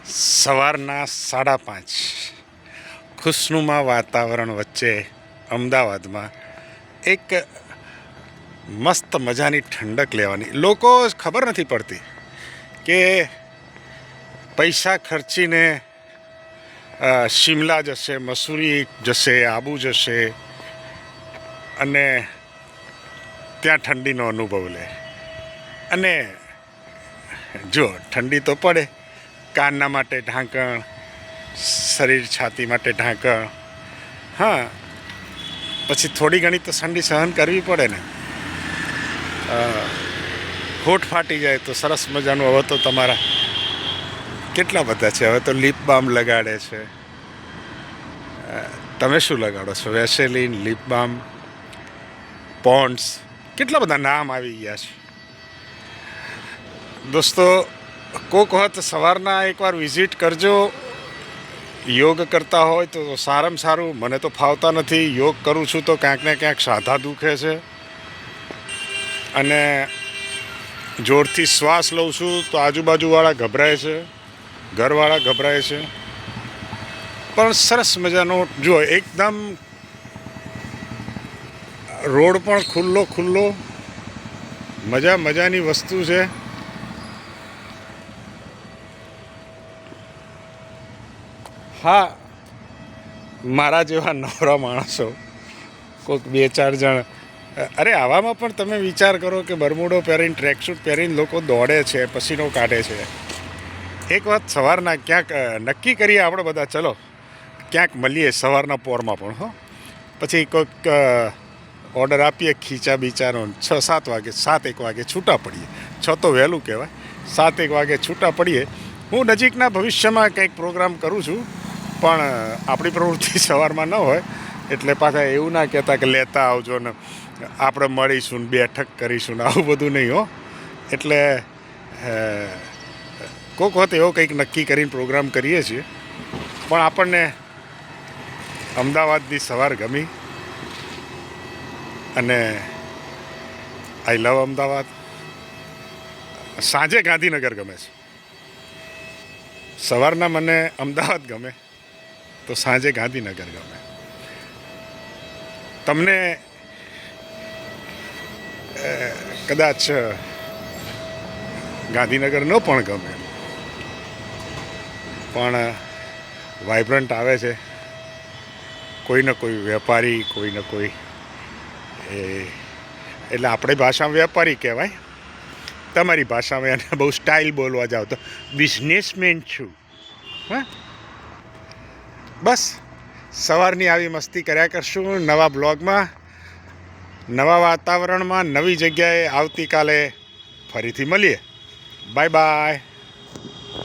સવારના 5:30 ખુશનુમા વાતાવરણ વચ્ચે અમદાવાદમાં એક મસ્ત મજાની ઠંડક લેવાની. લોકો ખબર નથી પડતી કે પૈસા ખર્ચીને શિમલા જશે, મસૂરી જશે, આબુ જશે અને ત્યાં ઠંડીનો અનુભવ લે. અને જો ઠંડી તો પડે, કાનના માટે ઢાંકણ, શરીર છાતી માટે ઢાંકણ, હા પછી થોડી ઘણી તો ઠંડી સહન કરવી પડે ને. હોઠ ફાટી જાય તો સરસ મજાનું. હવે તો તમારા કેટલા બધા છે, હવે તો લિપ બામ લગાડે છે. તમે શું લગાડો છો? વેસેલિન, લિપ બામ, પોન્ડ્સ, કેટલા બધા નામ આવી ગયા છે દોસ્તો. કોક વખત સવારના એકવાર વિઝિટ કરજો. યોગ કરતા હોય તો સારામાં સારું. મને તો ફાવતા નથી. યોગ કરું છું તો ક્યાંક ને ક્યાંક સાંધા દુખે છે અને જોરથી શ્વાસ લઉં છું તો આજુબાજુવાળા ગભરાય છે, ઘરવાળા ગભરાય છે. પણ સરસ મજાનો જો એકદમ રોડ પણ ખુલ્લો મજાની વસ્તુ છે. હા, મારા જેવા નવરા માણસો કોઈક 2-4 જણ. અરે આવામાં પણ તમે વિચાર કરો કે બરમુડો પહેરીને, ટ્રેકસૂટ પહેરીને લોકો દોડે છે, પસીનો કાઢે છે. એક વાત સવારના ક્યાંક નક્કી કરીએ આપણે બધા, ચલો ક્યાંક મળીએ સવારના પોરમાં પણ. હો, પછી કોઈક ઓર્ડર આપીએ ખીચા બીચાનો. 6-7 વાગે, 7-1 વાગે છૂટા પડીએ. 6 તો વહેલું કહેવાય, 7-1 વાગે છૂટા પડીએ. હું નજીકના ભવિષ્યમાં કંઈક પ્રોગ્રામ કરું છું, પણ આપણી પ્રવૃત્તિ સવારમાં ન હોય એટલે પાછા એવું ના કહેતા કે લેતા આવજો ને આપણે મળીશું ને બેઠક કરીશું ને આવું બધું નહીં. હો, એટલે કોઈક વખત એવો કંઈક નક્કી કરીને પ્રોગ્રામ કરીએ છીએ. પણ આપણને અમદાવાદની સવાર ગમી અને આઈ લવ અમદાવાદ. સાંજે ગાંધીનગર ગમે છે. સવારના મને અમદાવાદ ગમે તો સાંજે ગાંધીનગર ગમે. તમને કદાચ ગાંધીનગર ન પણ ગમે, પણ વાઇબ્રન્ટ આવે છે. કોઈને કોઈ વેપારી, કોઈને કોઈ એટલે આપણી ભાષામાં વેપારી કહેવાય. તમારી ભાષામાં એને બહુ સ્ટાઇલ બોલવા જાઓ તો બિઝનેસમેન છું. હા, બસ સવારની આવી મસ્તી કર્યા કરશું. નવા બ્લોગમાં, નવા વાતાવરણમાં, નવી જગ્યાએ આવતીકાલે ફરીથી મળીએ. Bye bye.